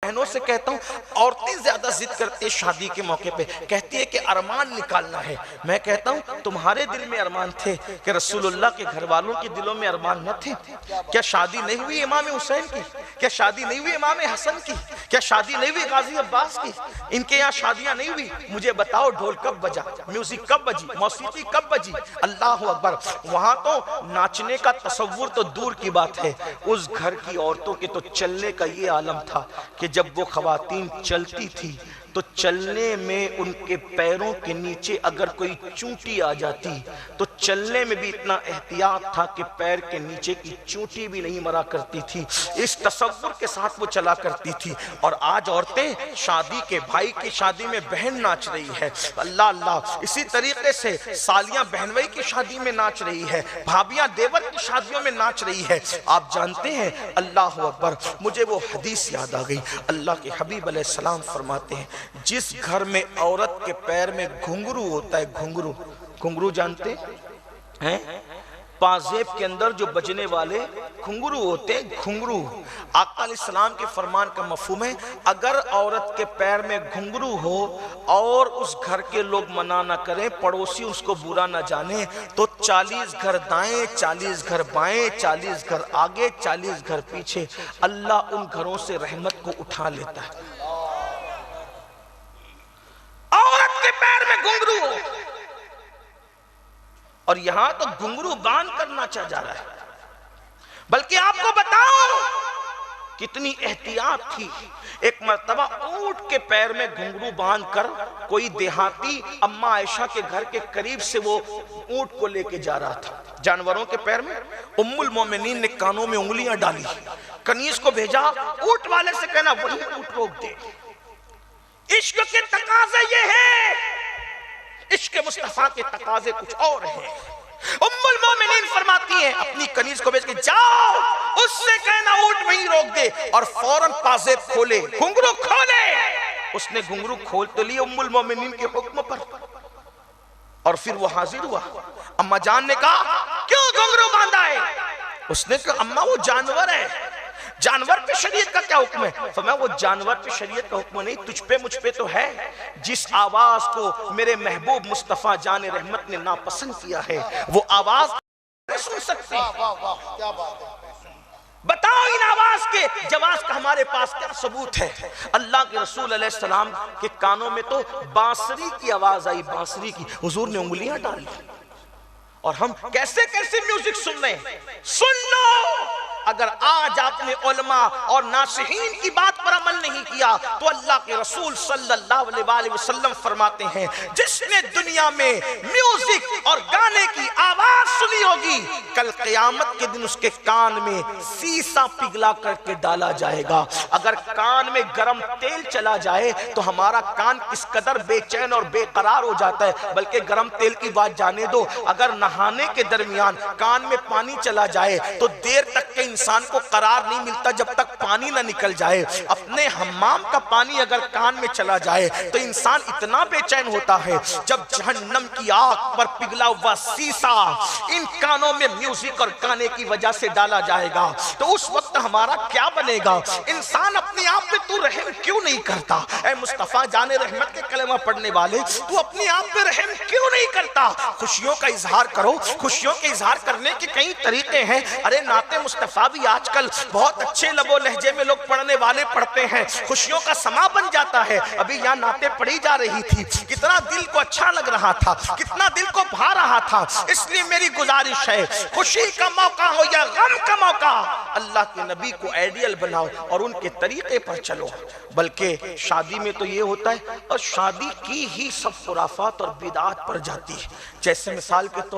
بہنوں سے کہتا ہوں، عورتیں زیادہ ضد کرتی ہیں شادی کے موقع پہ، کہتی ہے کہ ارمان نکالنا ہے۔ میں کہتا ہوں تمہارے دل میں ارمان تھے کہ رسول اللہ کے گھر والوں کے دلوں میں ارمان نہ تھے؟ کیا شادی نہیں ہوئی امام حسین کی؟ کیا شادی نہیں ہوئی امام حسن کی؟ کیا شادی نہیں ہوئی غازی عباس کی؟ ان کے یہاں شادیاں نہیں ہوئی؟ مجھے بتاؤ ڈھول کب بجا، میوزک کب بجی، موسیقی کب بجی؟ اللہ اکبر۔ وہاں تو ناچنے کا تصور تو دور کی بات ہے، اس گھر کی عورتوں کے تو چلنے کا یہ عالم تھا کہ جب وہ خواتین چلتی تھی تو چلنے میں ان کے پیروں کے نیچے اگر کوئی چونٹی آ جاتی تو چلنے میں بھی اتنا احتیاط تھا کہ پیر کے نیچے کی چونٹی بھی نہیں مرا کرتی تھی۔ اس تصور کے ساتھ وہ چلا کرتی تھی۔ اور آج عورتیں شادی کے بھائی کی شادی میں بہن ناچ رہی ہے، اللہ اللہ۔ اسی طریقے سے سالیاں بہنوئی کی شادی میں ناچ رہی ہے، بھابیاں دیور کی شادیوں میں ناچ رہی ہے۔ آپ جانتے ہیں، اللہ اکبر، مجھے وہ حدیث یاد آ گئی۔ اللہ کے حبیب علیہ السلام فرماتے ہیں جس گھر میں عورت کے پیر میں گھنگرو ہوتا ہے، گھنگرو جانتے ہیں؟ پازیب کے اندر جو بجنے والے گھنگرو ہوتے ہیں، گھنگرو۔ آقا علیہ السلام کے فرمان کا مفہوم ہے اگر عورت کے پیر میں گھنگرو ہو اور اس گھر کے لوگ منع نہ کریں، پڑوسی اس کو برا نہ جانے، تو 40 گھر دائیں، 40 گھر بائیں، 40 گھر آگے، 40 گھر پیچھے، اللہ ان گھروں سے رحمت کو اٹھا لیتا ہے۔ عورت کے پیر میں گھنگرو ہو، اور یہاں تو گھنگرو باندھ کر ناچا جا رہا ہے۔ بلکہ آپ کو بتاؤں کتنی احتیاط تھی۔ ایک مرتبہ اونٹ کے پیر میں گھنگرو باندھ کر کوئی دیہاتی اماں عائشہ کے گھر کے قریب سے وہ اونٹ کو لے کے جا رہا تھا جانوروں کے پیر میں۔ ام المومنین نے کانوں میں انگلیاں ڈالی، کنیز کو بھیجا، اونٹ والے سے کہنا وہی اونٹ روک دے۔ عشق کے تقاضے یہ ہیں، عشق مصطفیٰ کے تقاضے کچھ اور ہیں۔ ام المومنین فرماتی ہیں اپنی کنیز کو بھیج کے جاؤ اس سے کہنا اونٹ وہیں روک دے، اور فوراً پازیب کھولے، گھنگرو کھولے۔ اس نے گھنگرو کھول تو لی ام المومنین کے حکم پر، اور پھر وہ حاضر ہوا۔ اماں جان نے کہا کیوں گھنگرو باندھا ہے؟ اس نے کہا اماں وہ جانور ہے، جانور پہ شریعت کا کیا حکم ہے؟ فرمایا وہ جانور پہ شریعت کا حکم نہیں، تجھ پہ مجھ پہ تو ہے۔ جس آواز کو میرے محبوب مصطفیٰ جان رحمت نے ناپسند کیا ہے وہ آواز نہیں سن سکتے۔ بتاؤ ان آواز کے جواز کا ہمارے پاس کیا ثبوت ہے؟ اللہ کے رسول علیہ السلام کے کانوں میں تو بانسری کی آواز آئی، بانسری کی، حضور نے انگلیاں ڈالی، اور ہم کیسے کیسے میوزک سن رہے ہیں۔ سن لو، اگر آج آپ نے علماء اور ناصحین کی بات پر عمل نہیں کیا تو اللہ کے رسول صلی اللہ علیہ وآلہ وسلم فرماتے ہیں جس نے دنیا میں میوزک اور گانے کی آواز سنی ہوگی کل قیامت کے دن اس کے کان میں سیسا پگھلا کر کے ڈالا جائے گا۔ اگر کان میں گرم تیل چلا جائے تو ہمارا کان کس قدر بے چین اور بے قرار ہو جاتا ہے، بلکہ گرم تیل کی بات جانے دو، اگر نہانے کے درمیان کان میں پانی چلا جائے تو دیر تک کے انسان کو قرار نہیں ملتا جب تک پانی نہ نکل جائے۔ اپنے حمام کا پانی اگر کان میں چلا جائے تو انسان اتنا بے چین ہوتا ہے۔ جب جہنم کی آگ پر پگھلا ہوا سیسا ان کانوں میں میوزک اور گانے کی وجہ سے ڈالا جائے گا تو اس وقت ہمارا کیا بنے گا؟ انسان اپنے آپ پہ تو رحم کیوں نہیں کرتا؟ اے مصطفیٰ جان رحمت کے کلمہ پڑھنے والے، تو اپنے آپ پہ رحم کیوں نہیں کرتا؟ خوشیوں کا اظہار کرو۔ خوشیوں کے اظہار کرنے کے کئی طریقے ہیں۔ ارے نعت مصطفیٰ بھی آج کل بہت اچھے لب و لہجے میں لوگ پڑھنے والے پڑھتے ہیں، خوشیوں کا سما بن جاتا ہے۔ ابھی یہاں نعتیں پڑھی جا رہی تھی، کتنا دل کو اچھا لگ رہا تھا، کتنا دل کو بھا رہا تھا۔ اس لیے میری گزارش ہے خوشی کا موقع ہو یا غم کا موقع، اللہ کے نبی کو آئیڈیل بناؤ اور ان کے طریقے پر چلو۔ بلکہ شادی میں تو یہ ہوتا ہے، اور شادی کی ہی سب خرافات اور بدعات پر جاتی ہے۔ جیسے مثال کے طور